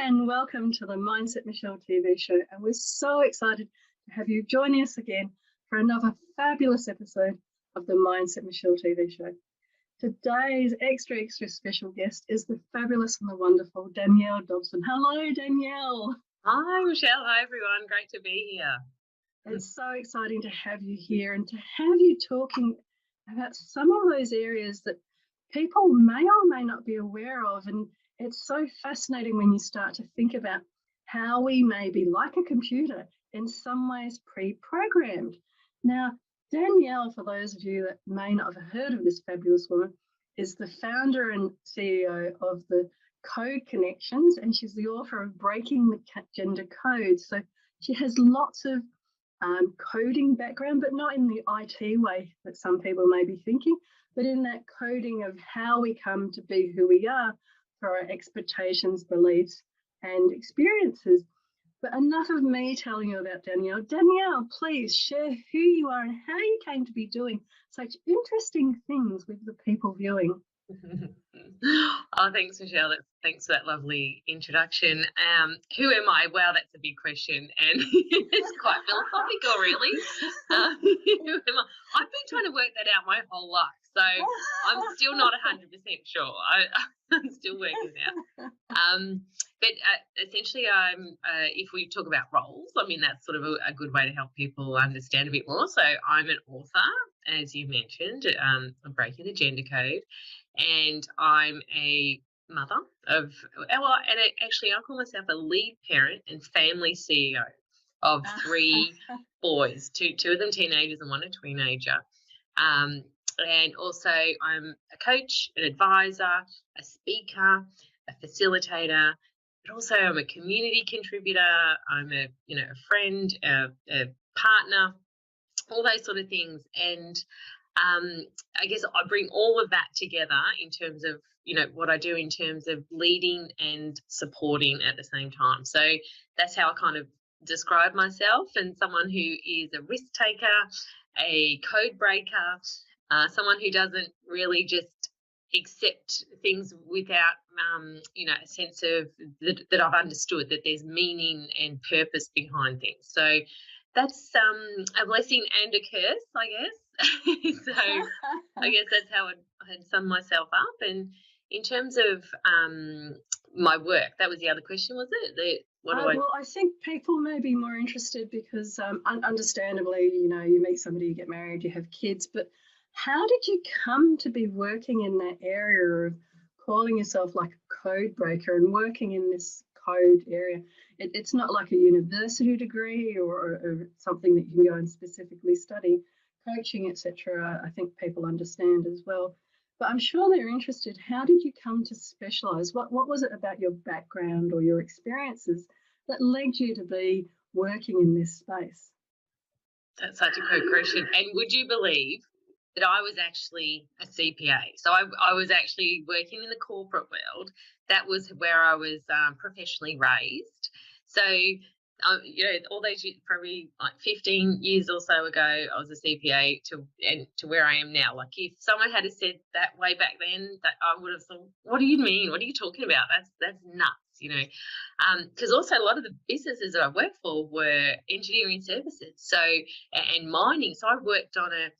and welcome to the Mindset Michele TV show. And we're so excited to have you joining us again for another fabulous episode of the Mindset Michele TV show. Today's extra special guest is the fabulous and the wonderful Danielle Dobson. Hello, Danielle. Hi, Michele. Hi, everyone. Great to be here. It's so exciting to have you here and to have you talking about some of those areas that people may or may not be aware of. And it's so fascinating when you start to think about how we may be like a computer, in some ways pre-programmed. Now, Danielle, for those of you that may not have heard of this fabulous woman, is the founder and CEO of the Code Connections, and she's the author of Breaking the Gender Code. So she has lots of coding background, but not in the IT way that some people may be thinking, but in that coding of how we come to be who we are for our expectations, beliefs, and experiences. But enough of me telling you about Danielle. Danielle, please share who you are and how you came to be doing such interesting things with the people viewing. Oh, thanks, Michele. Thanks for that lovely introduction. Who am I? Wow, that's a big question, and it's quite philosophical, really. Who am I? I've been trying to work that out my whole life, so I'm still not 100% sure. I'm still working it out. But essentially, if we talk about roles, I mean, that's sort of a good way to help people understand a bit more. So I'm an author, as you mentioned, of Breaking the Gender Code, and I'm a mother of, actually I call myself a lead parent and family CEO of 3 boys, two of them teenagers and one a teenager. And also I'm a coach, an advisor, a speaker, a facilitator, but also I'm a community contributor. I'm a friend, a partner, all those sort of things. And I guess I bring all of that together in terms of, what I do in terms of leading and supporting at the same time. So that's how I kind of describe myself, and someone who is a risk taker, a code breaker, someone who doesn't really just accept things without, a sense of that I've understood that there's meaning and purpose behind things. So that's a blessing and a curse, I guess. So I guess that's how I'd sum myself up. And in terms of my work, that was the other question, was it? Well, I think people may be more interested because understandably, you meet somebody, you get married, you have kids, but how did you come to be working in that area of calling yourself like a code breaker and working in this code area? It's not like a university degree or something that you can go and specifically study. Coaching, etc., I think people understand as well. But I'm sure they're interested. How did you come to specialise? What was it about your background or your experiences that led you to be working in this space? That's such a good question. And would you believe that I was actually a CPA? So I was actually working in the corporate world. That was where I was professionally raised. So all those years, probably like 15 years or so ago, I was a CPA to where I am now. Like if someone had said that way back then, that I would have thought, what do you mean? What are you talking about? That's nuts, because also a lot of the businesses that I worked for were engineering services, and mining. So I worked on a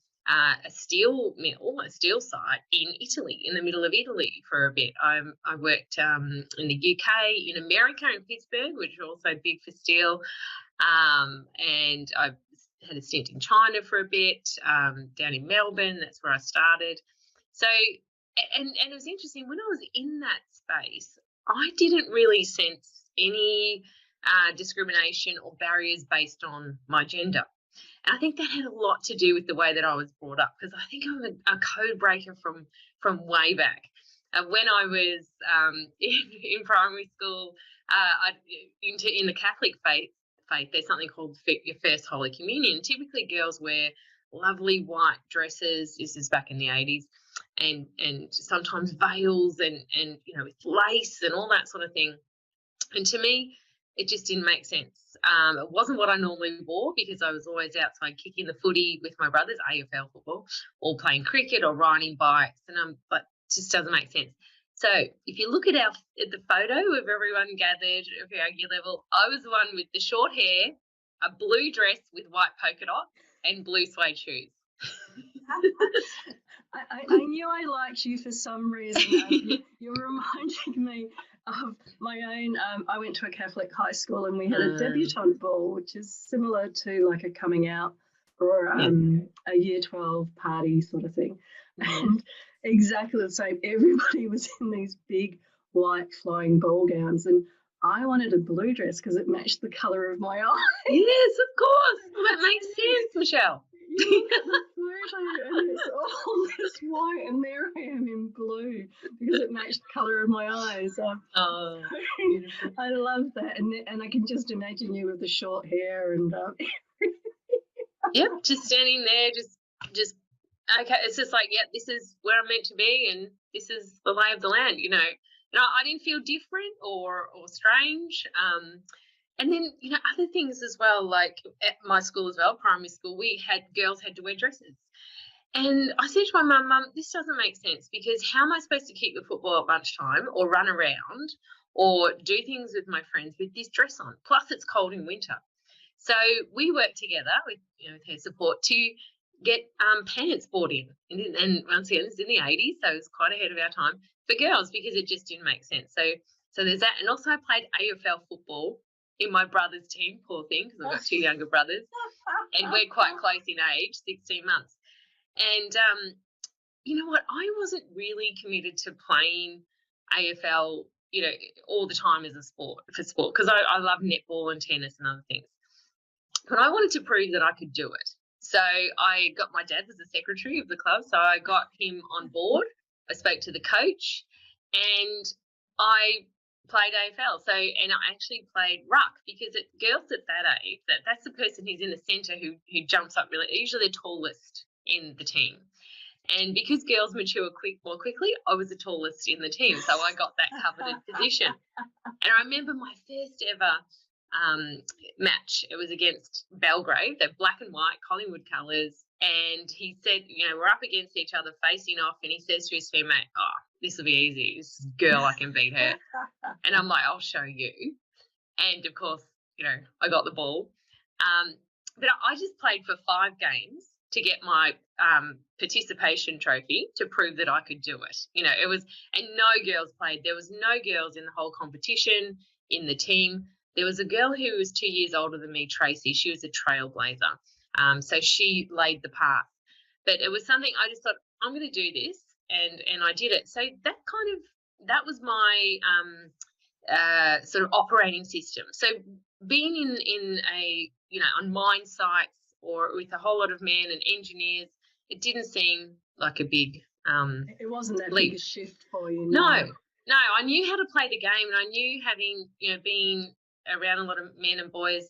steel mill, a steel site in Italy, in the middle of Italy for a bit. I worked in the UK, in America, in Pittsburgh, which is also big for steel. And I had a stint in China for a bit, down in Melbourne. That's where I started. So, and it was interesting, when I was in that space, I didn't really sense any discrimination or barriers based on my gender. And I think that had a lot to do with the way that I was brought up, because I think I'm a code breaker from way back. When I was in primary school, in the Catholic faith, there's something called your first Holy Communion. Typically, girls wear lovely white dresses. This is back in the 80s, and sometimes veils and with lace and all that sort of thing. And to me, it just didn't make sense. It wasn't what I normally wore, because I was always outside kicking the footy with my brothers, AFL football, or playing cricket or riding bikes, but it just doesn't make sense. So if you look at the photo of everyone gathered of our year level, I was the one with the short hair, a blue dress with white polka dot, and blue suede shoes. I knew I liked you for some reason. You're reminding me of my own. I went to a Catholic high school and we had a debutante ball, which is similar to like a coming out or a year 12 party sort of thing. And exactly the same. Everybody was in these big white flowing ball gowns, and I wanted a blue dress because it matched the colour of my eyes. Yes, of course. Well, that makes sense, Michele. And it's all this white, and there I am in blue because it matched the colour of my eyes. Oh, I love that, and I can just imagine you with the short hair and yep, just standing there, just okay. It's just like, yep, this is where I'm meant to be, and this is the lay of the land. You know, I didn't feel different or strange. And then, other things as well, like at my school as well, primary school, girls had to wear dresses. And I said to my mum, this doesn't make sense, because how am I supposed to kick the football at lunchtime or run around or do things with my friends with this dress on? Plus, it's cold in winter. So we worked together with her support to get pants bought in. And once again, it's in the 80s, so it was quite ahead of our time for girls, because it just didn't make sense. So there's that. And also I played AFL football in my brother's team, poor thing, because I've got two younger brothers, and we're quite close in age, 16 months. And you know what? I wasn't really committed to playing AFL, all the time as a sport, because I love netball and tennis and other things. But I wanted to prove that I could do it. So I got my dad was the secretary of the club, so I got him on board. I spoke to the coach, and I played AFL. So, and I actually played ruck, because girls at that age, that's the person who's in the centre who jumps up really, usually the tallest in the team. And because girls mature more quickly, I was the tallest in the team, so I got that coveted position. And I remember my first ever match. It was against Belgrave. They're black and white, Collingwood colours. And he said, we're up against each other facing off, and he says to his teammate, this will be easy. This girl, I can beat her. And I'm like, I'll show you. And, of course, I got the ball. But I just played for 5 games to get my participation trophy to prove that I could do it. It was, and no girls played. There was no girls in the whole competition, in the team. There was a girl who was 2 years older than me, Tracy. She was a trailblazer. So she laid the path. But it was something I just thought, I'm going to do this, and I did it. So that was my sort of operating system. So being in a, on mine sites or with a whole lot of men and engineers, it didn't seem like a big it wasn't that leap. big a shift for you. No, I knew how to play the game, and I knew, having, being around a lot of men and boys,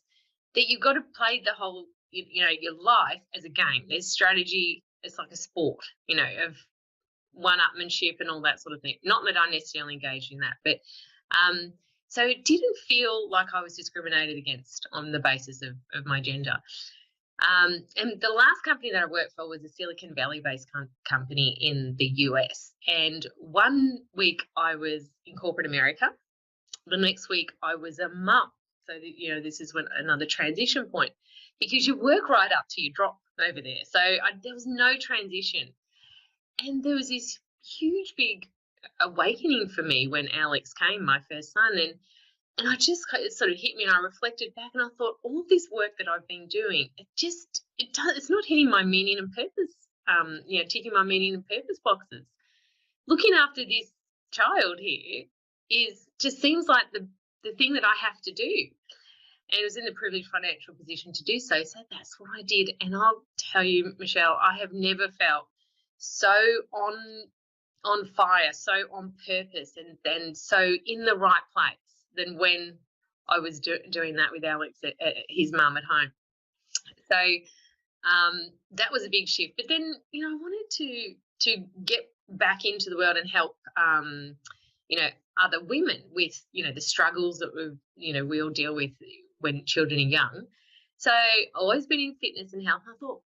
that you've got to play the whole, your life as a game. There's strategy. It's like a sport, of one-upmanship and all that sort of thing. Not that I necessarily engaged in that, but so it didn't feel like I was discriminated against on the basis of my gender. And the last company that I worked for was a Silicon Valley-based company in the US. And one week I was in corporate America. The next week I was a mum. So, this is another transition point, because you work right up to your drop over there. So there was no transition. And there was this huge, big awakening for me when Alex came, my first son. And it sort of hit me, and I reflected back, and I thought, all of this work that I've been doing, it's not hitting my meaning and purpose, ticking my meaning and purpose boxes. Looking after this child here just seems like the thing that I have to do. And it was in the privileged financial position to do so. So that's what I did. And I'll tell you, Michele, I have never felt so on fire, so on purpose, and so in the right place than when I was doing that with Alex, his mum at home. So that was a big shift. But then, I wanted to get back into the world and help, other women with, the struggles that we all deal with when children are young. So always been in fitness and health. I thought,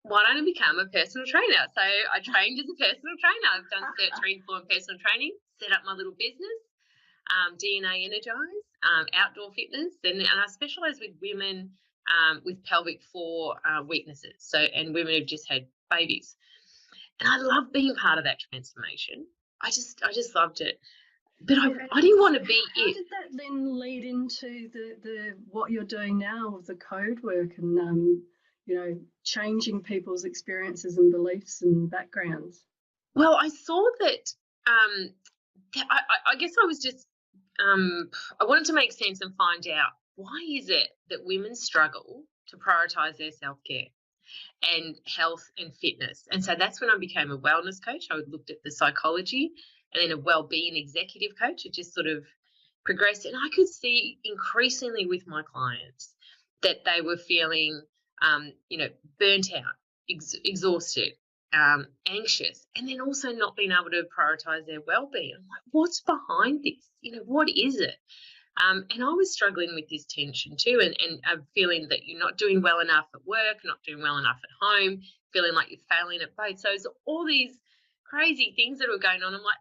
why don't I become a personal trainer? So I trained as a personal trainer. I've done Cert 3 and 4 in personal training, set up my little business, DNA Energize, outdoor fitness, and I specialise with women with pelvic floor weaknesses, and women who've just had babies. And I love being part of that transformation. I just loved it. But I didn't want to be How did that then lead into the what you're doing now with the code work and changing people's experiences and beliefs and backgrounds? Well, I saw that. I guess I was just I wanted to make sense and find out why is it that women struggle to prioritise their self-care and health and fitness. And so that's when I became a wellness coach. I looked at the psychology, and then a well-being executive coach. It just sort of progressed, and I could see increasingly with my clients that they were feeling, burnt out, exhausted, anxious, and then also not being able to prioritize their well-being. I'm like, what's behind this? What is it? And I was struggling with this tension too, and feeling that you're not doing well enough at work, not doing well enough at home, feeling like you're failing at both. So it's all these crazy things that were going on. I'm like,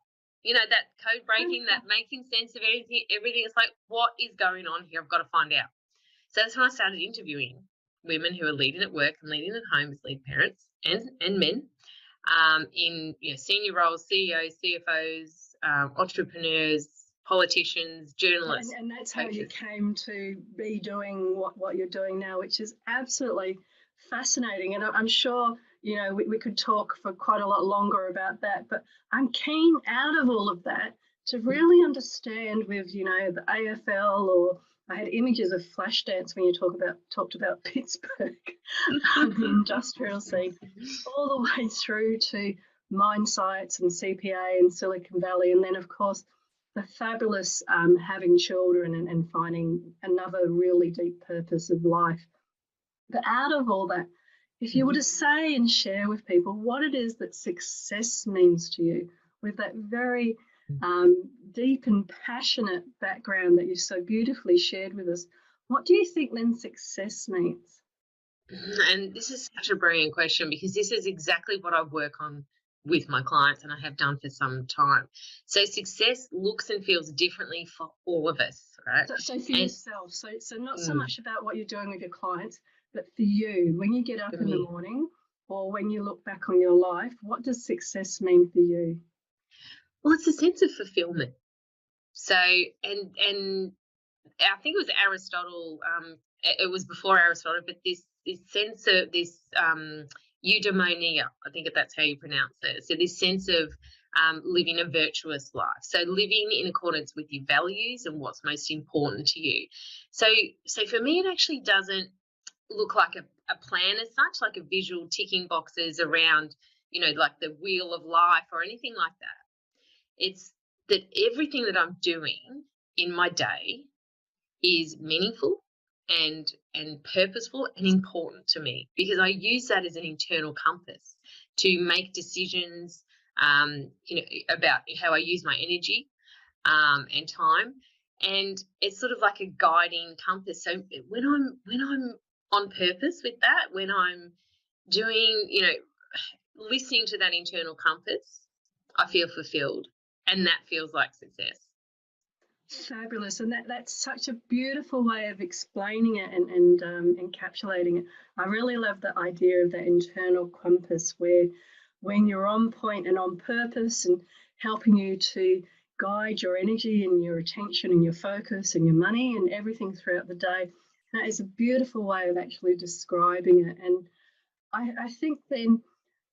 that code breaking, that making sense of everything. It's like, what is going on here? I've got to find out. So that's when I started interviewing women who are leading at work and leading at home as lead parents and men in senior roles, CEOs, CFOs, entrepreneurs, politicians, journalists. And that's coaches. How you came to be doing what you're doing now, which is absolutely fascinating. And I'm sure, we could talk for quite a lot longer about that, but I'm keen out of all of that to really understand with, the AFL, or I had images of Flashdance when you talked about Pittsburgh, the industrial scene, all the way through to mine sites and CPA and Silicon Valley. And then, of course, the fabulous having children and finding another really deep purpose of life. But out of all that, if you were to say and share with people what it is that success means to you, with that very deep and passionate background that you so beautifully shared with us, what do you think then success means? And this is such a brilliant question, because this is exactly what I work on with my clients, and I have done for some time. So success looks and feels differently for all of us, right? So for yourself, so not so much about what you're doing with your clients, but for you, when you get up in the morning or when you look back on your life, what does success mean for you? Well, it's a sense of fulfillment. So, and I think it was Aristotle, it was before Aristotle, but this sense of this eudaimonia, I think that's how you pronounce it. So this sense of living a virtuous life. So living in accordance with your values and what's most important to you. So for me, it actually doesn't look like a plan as such, like a visual ticking boxes around, like the wheel of life or anything like that. It's that everything that I'm doing in my day is meaningful and purposeful and important to me, because I use that as an internal compass to make decisions, about how I use my energy and time, and it's sort of like a guiding compass. So when I'm on purpose with that, when I'm doing, listening to that internal compass, I feel fulfilled, and that feels like success. Fabulous. And that's such a beautiful way of explaining it and encapsulating it. I really love the idea of that internal compass, where when you're on point and on purpose and helping you to guide your energy and your attention and your focus and your money and everything throughout the day, that is a beautiful way of actually describing it. And I think then,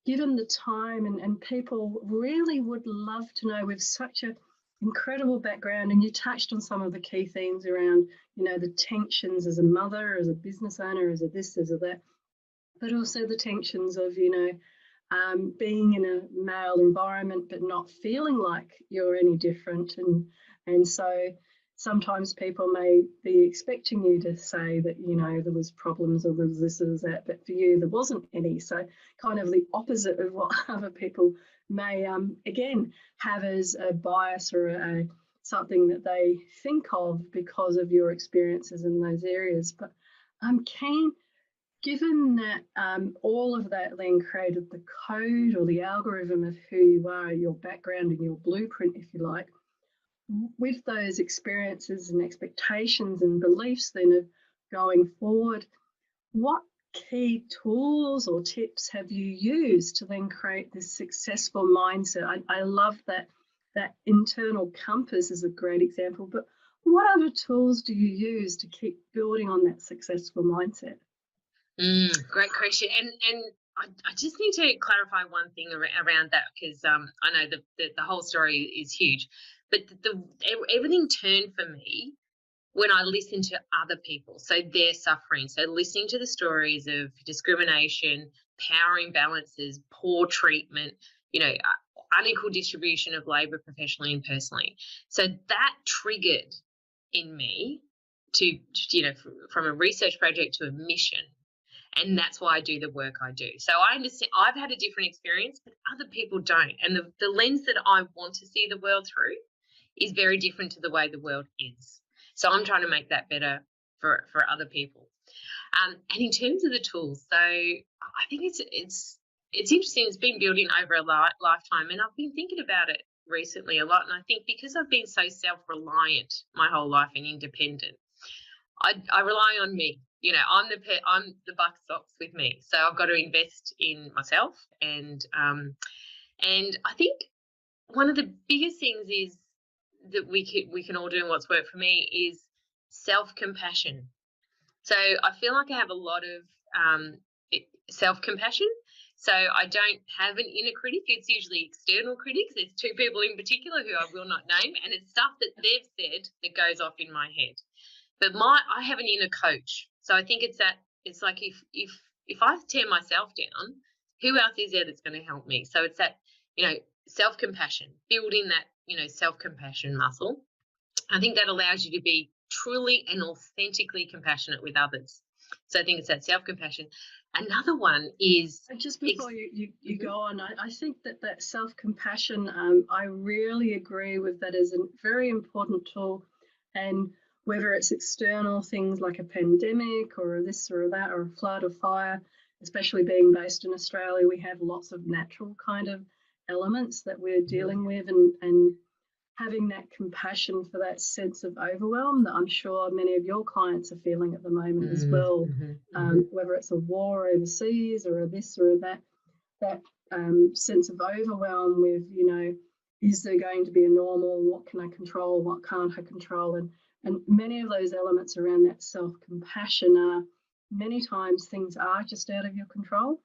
given the time, and people really would love to know, with such a incredible background, and you touched on some of the key themes around, the tensions as a mother, as a business owner, as a this, as a that, but also the tensions of, being in a male environment but not feeling like you're any different. And so sometimes people may be expecting you to say that, there was problems or there was this or that, but for you there wasn't any. So kind of the opposite of what other people may, again, have as a bias or something that they think of because of your experiences in those areas. But I'm keen given that all of that then created the code or the algorithm of who you are, your background and your blueprint, if you like, with those experiences and expectations and beliefs then of going forward, what key tools or tips have you used to then create this successful mindset? I love that internal compass is a great example, but what other tools do you use to keep building on that successful mindset? Great question. And I just need to clarify one thing around that, because I know the whole story is huge, but everything turned for me when I listen to other people, so their suffering. So listening to the stories of discrimination, power imbalances, poor treatment, unequal distribution of labour professionally and personally. So that triggered in me to, from a research project to a mission. And that's why I do the work I do. So I understand I've had a different experience, but other people don't. And the lens that I want to see the world through is very different to the way the world is. So I'm trying to make that better for other people. And in terms of the tools, so I think it's interesting. It's been building over a lifetime, and I've been thinking about it recently a lot. And I think because I've been so self-reliant my whole life and independent, I rely on me. I'm the buck stops with me. So I've got to invest in myself, and I think one of the biggest things is that we can all do, and what's worked for me is self-compassion. So I feel like I have a lot of self-compassion. So I don't have an inner critic. It's usually external critics. There's two people in particular who I will not name, and it's stuff that they've said that goes off in my head. But I have an inner coach. So I think it's like if I tear myself down, who else is there that's going to help me? So it's that, self-compassion, building that, self-compassion muscle. I think that allows you to be truly and authentically compassionate with others. So I think it's that self-compassion. Another one is... Just before you go on, I think that self-compassion, I really agree with that as a very important tool. And whether it's external things like a pandemic or this or that or a flood or fire, especially being based in Australia, we have lots of natural kind of elements that we're dealing with, and having that compassion for that sense of overwhelm that I'm sure many of your clients are feeling at the moment as well, whether it's a war overseas or a this or that sense of overwhelm with, is there going to be a normal? What can I control? What can't I control? And many of those elements around that self-compassion are many times things are just out of your control.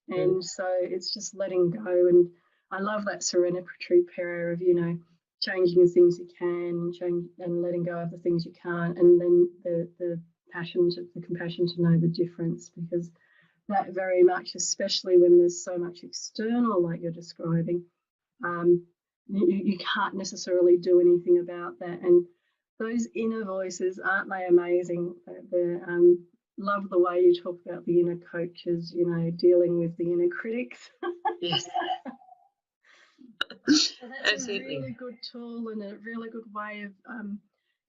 And so it's just letting go. And I love that serenity prayer of, changing the things you can, and letting go of the things you can't. And then the compassion to know the difference, because that very much, especially when there's so much external like you're describing, you can't necessarily do anything about that. And those inner voices, aren't they amazing? Love the way you talk about the inner coaches, dealing with the inner critics. Yes. So that's Absolutely. a really good tool and a really good way of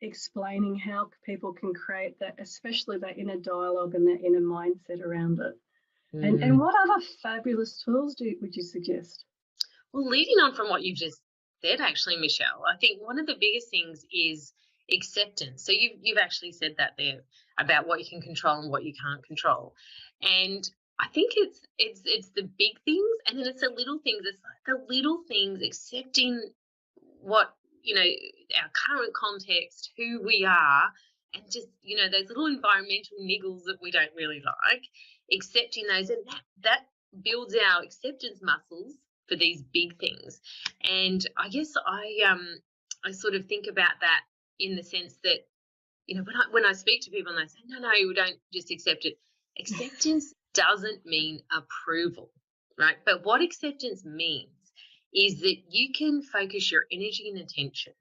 explaining how people can create that, especially that inner dialogue and that inner mindset around it. And what other fabulous tools would you suggest? Well, leading on from what you've just said, actually, Michele, I think one of the biggest things is acceptance. So you've actually said that there about what you can control and what you can't control. And I think it's the big things, and then it's the little things. It's like the little things, accepting what, our current context, who we are, and just, those little environmental niggles that we don't really like, accepting those, and that builds our acceptance muscles for these big things. And I guess I sort of think about that in the sense that, when I speak to people and they say, no, we don't just accept it. Acceptance doesn't mean approval, right? But what acceptance means is that you can focus your energy and attention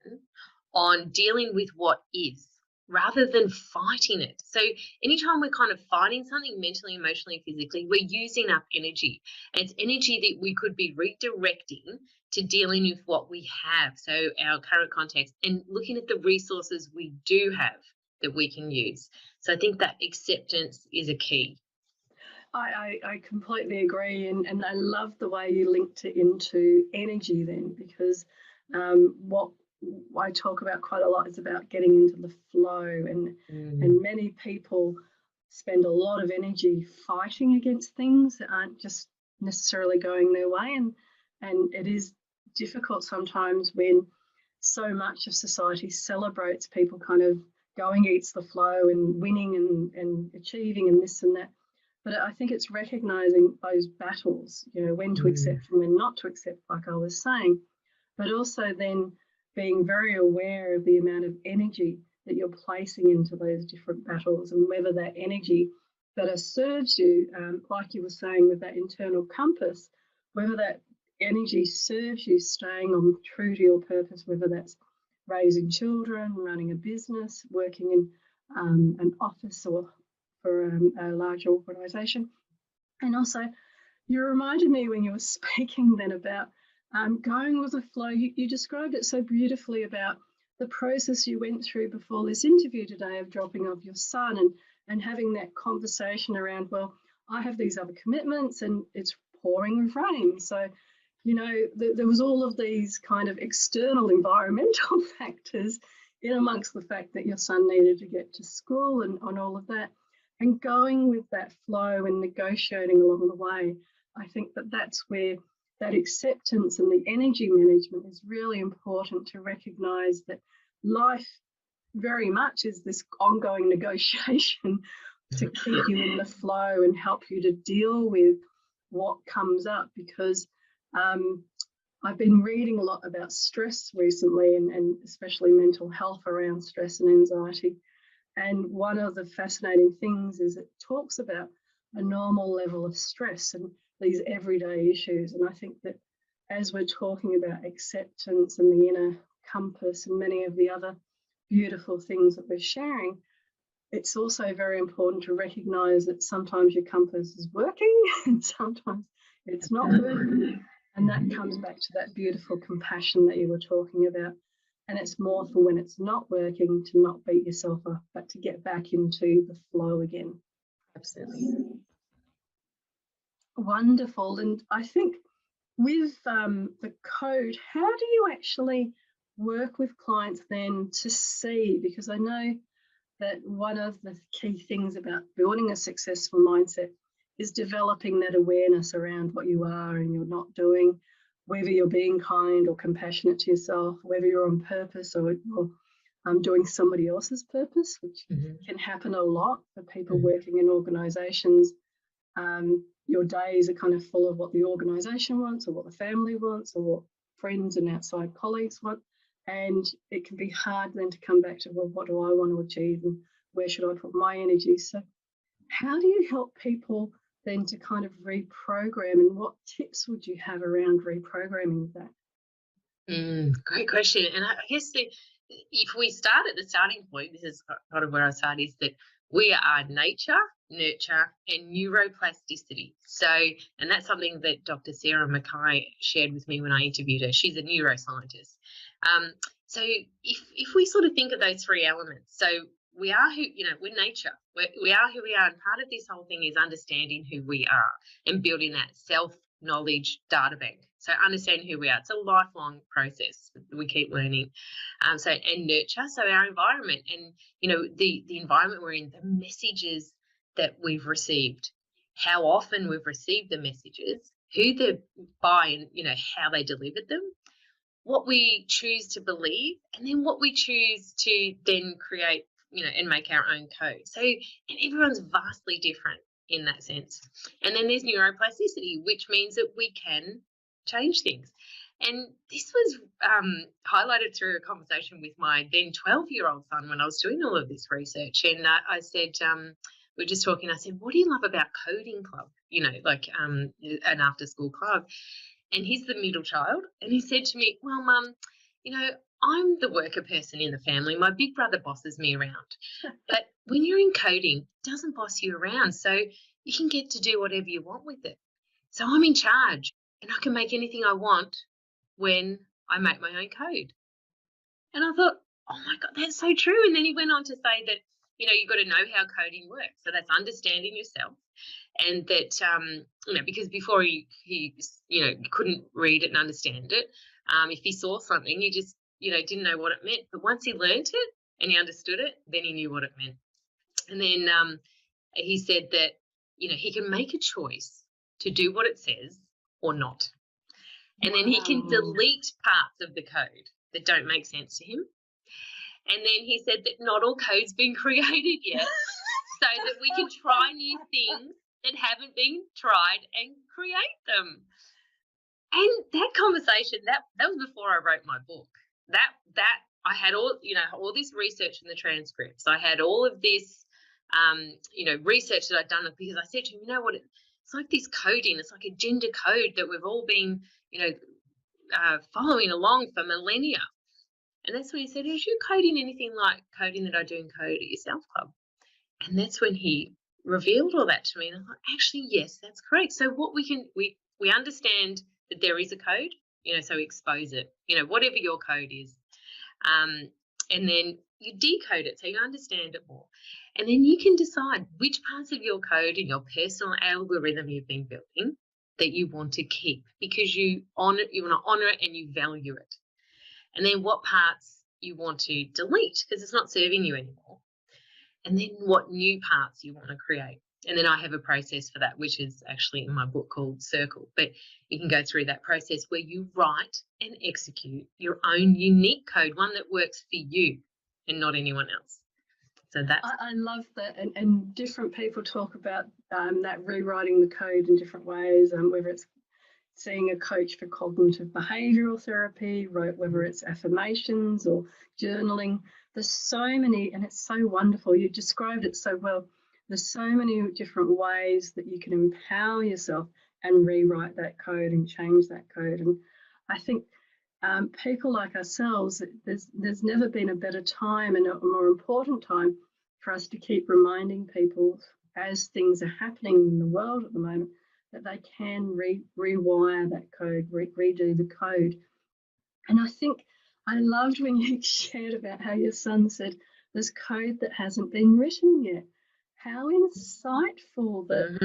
on dealing with what is, rather than fighting it. So anytime we're kind of fighting something mentally, emotionally, physically, we're using up energy. And it's energy that we could be redirecting to dealing with what we have, so our current context, and looking at the resources we do have that we can use. So I think that acceptance is a key. I completely agree, and I love the way you linked it into energy then, because what I talk about quite a lot is about getting into the flow, and Mm, many people spend a lot of energy fighting against things that aren't just necessarily going their way, and it is difficult sometimes when so much of society celebrates people kind of going against the flow and winning and achieving and this and that. But I think it's recognizing those battles, when to mm, accept and when not to accept, like I was saying, but also then being very aware of the amount of energy that you're placing into those different battles, and whether that energy that serves you, like you were saying with that internal compass, whether that energy serves you staying on true to your purpose, whether that's raising children, running a business, working in an office or for a large organisation. And also, you reminded me when you were speaking then about going with the flow. You described it so beautifully about the process you went through before this interview today of dropping off your son and having that conversation around, well, I have these other commitments and it's pouring with rain. So, there was all of these kind of external environmental factors in amongst the fact that your son needed to get to school and all of that. And going with that flow and negotiating along the way, I think that that's where that acceptance and the energy management is really important, to recognize that life very much is this ongoing negotiation to keep yeah. you in the flow and help you to deal with what comes up. Because I've been reading a lot about stress recently, and especially mental health around stress and anxiety. And one of the fascinating things is it talks about a normal level of stress and these everyday issues. And I think that as we're talking about acceptance and the inner compass and many of the other beautiful things that we're sharing, it's also very important to recognize that sometimes your compass is working and sometimes it's not working. And that comes back to that beautiful compassion that you were talking about. And it's more for when it's not working to not beat yourself up, but to get back into the flow again. Absolutely. Wonderful. And I think with the code, how do you actually work with clients then to see? Because I know that one of the key things about building a successful mindset is developing that awareness around what you are and you're not doing, whether you're being kind or compassionate to yourself, whether you're on purpose or doing somebody else's purpose, which Mm-hmm. can happen a lot for people Mm-hmm. working in organisations. Your days are kind of full of what the organisation wants or what the family wants or what friends and outside colleagues want. And it can be hard then to come back to, well, what do I want to achieve and where should I put my energy? So how do you help people then to kind of reprogram, and what tips would you have around reprogramming that? Great question. And I guess if we start at the starting point, this is kind of where I start, is that we are nature, nurture, and neuroplasticity. So, and that's something that Dr. Sarah Mackay shared with me when I interviewed her. She's a neuroscientist. So if we sort of think of those three elements, so we are who, we're nature. We are who we are. And part of this whole thing is understanding who we are and building that self-knowledge data bank. So understand who we are. It's a lifelong process. We keep learning. And nurture. So our environment and, the environment we're in, the messages that we've received, how often we've received the messages, who they're by, and, how they delivered them, what we choose to believe, and then what we choose to then create, and make our own code. So, and everyone's vastly different in that sense. And then there's neuroplasticity, which means that we can change things. And this was highlighted through a conversation with my then 12-year-old son when I was doing all of this research. And I said, we were just talking, I said, what do you love about coding club? Like an after school club. And he's the middle child. And he said to me, well, Mum, I'm the worker person in the family. My big brother bosses me around. But when you're in coding, it doesn't boss you around. So you can get to do whatever you want with it. So I'm in charge and I can make anything I want when I make my own code. And I thought, oh my God, that's so true. And then he went on to say that you've got to know how coding works. So that's understanding yourself, and that because before he couldn't read it and understand it. If he saw something, he just didn't know what it meant. But once he learnt it and he understood it, then he knew what it meant. And then he said that he can make a choice to do what it says or not. And then he can delete parts of the code that don't make sense to him. And then he said that not all code's been created yet, so that we can try new things that haven't been tried and create them. And that conversation, that was before I wrote my book. That I had all this research in the transcripts. I had all of this, research that I'd done, because I said to him, you know what, it's like this coding. It's like a gender code that we've all been, following along for millennia. And that's when he said, is you coding anything like coding that I do in Code It Yourself Club? And that's when he revealed all that to me. And I thought, actually, yes, that's correct. So what we understand that there is a code, so expose it, whatever your code is. And then you decode it so you understand it more. And then you can decide which parts of your code and your personal algorithm you've been building that you want to keep, because you want to honor it and you value it. And then what parts you want to delete because it's not serving you anymore. And then what new parts you want to create. And then I have a process for that, which is actually in my book called Circle. But you can go through that process where you write and execute your own unique code, one that works for you and not anyone else. So that's... I love that. And different people talk about that rewriting the code in different ways, whether it's seeing a coach for cognitive behavioural therapy, whether it's affirmations or journaling. There's so many, and it's so wonderful. You described it so well. There's so many different ways that you can empower yourself and rewrite that code and change that code. And I think people like ourselves, there's never been a better time and a more important time for us to keep reminding people as things are happening in the world at the moment that they can rewire that code, redo the code. And I think I loved when you shared about how your son said there's code that hasn't been written yet. How insightful that,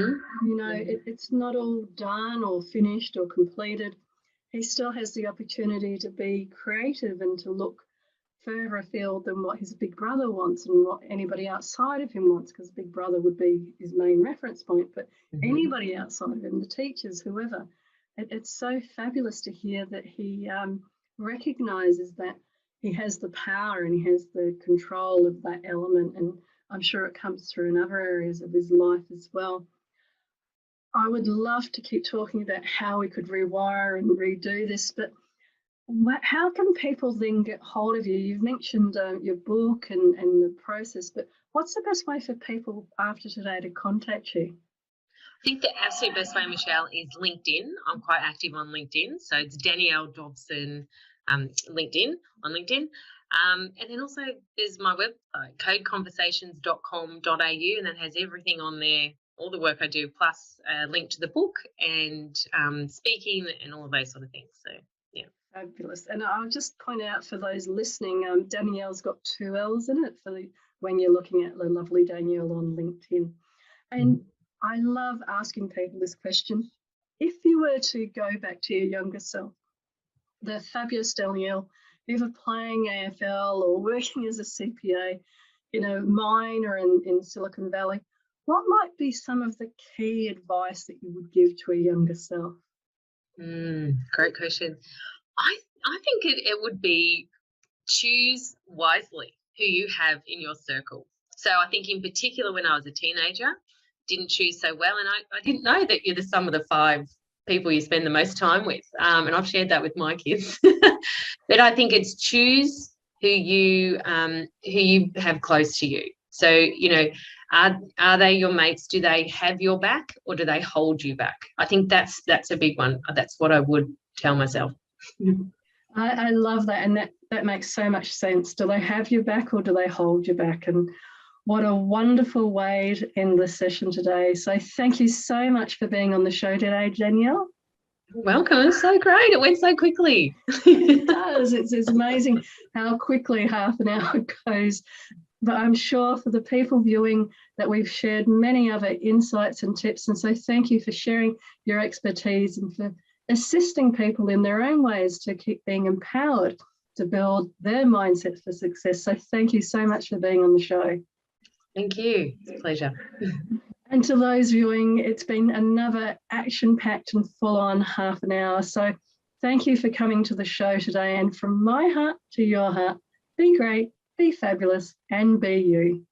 it's not all done or finished or completed. He still has the opportunity to be creative and to look further afield than what his big brother wants and what anybody outside of him wants, because big brother would be his main reference point, but anybody outside of him, the teachers, whoever. It's so fabulous to hear that he recognises that he has the power and he has the control of that element, and I'm sure it comes through in other areas of his life as well. I would love to keep talking about how we could rewire and redo this, but how can people then get hold of you? You've mentioned your book and the process, but what's the best way for people after today to contact you? I think the absolute best way, Michele, is LinkedIn. I'm quite active on LinkedIn. So it's Danielle Dobson on LinkedIn. And then also there's my website, codeconversations.com.au, and that has everything on there, all the work I do, plus a link to the book and speaking and all of those sort of things. So, yeah. Fabulous. And I'll just point out for those listening, Danielle's got 2 L's in it when you're looking at the lovely Danielle on LinkedIn. And I love asking people this question. If you were to go back to your younger self, the fabulous Danielle, either playing AFL or working as a CPA, mine or in Silicon Valley, what might be some of the key advice that you would give to a younger self? Great question. I think it would be choose wisely who you have in your circle. So I think in particular when I was a teenager, didn't choose so well, and I didn't know that you're the sum of the 5 people you spend the most time with, and I've shared that with my kids. But I think it's choose who you have close to you. So are they your mates? Do they have your back or do they hold you back? I think that's a big one. That's what I would tell myself. I love that, and that makes so much sense. Do they have your back or do they hold your back? And what a wonderful way to end this session today. So thank you so much for being on the show today, Danielle. You're welcome. It's so great. It went so quickly. It does. It's amazing how quickly half an hour goes. But I'm sure for the people viewing that we've shared many other insights and tips. And so thank you for sharing your expertise and for assisting people in their own ways to keep being empowered to build their mindset for success. So thank you so much for being on the show. Thank you. It's a pleasure. And to those viewing, it's been another action-packed and full-on half an hour. So thank you for coming to the show today. And from my heart to your heart, be great, be fabulous, and be you.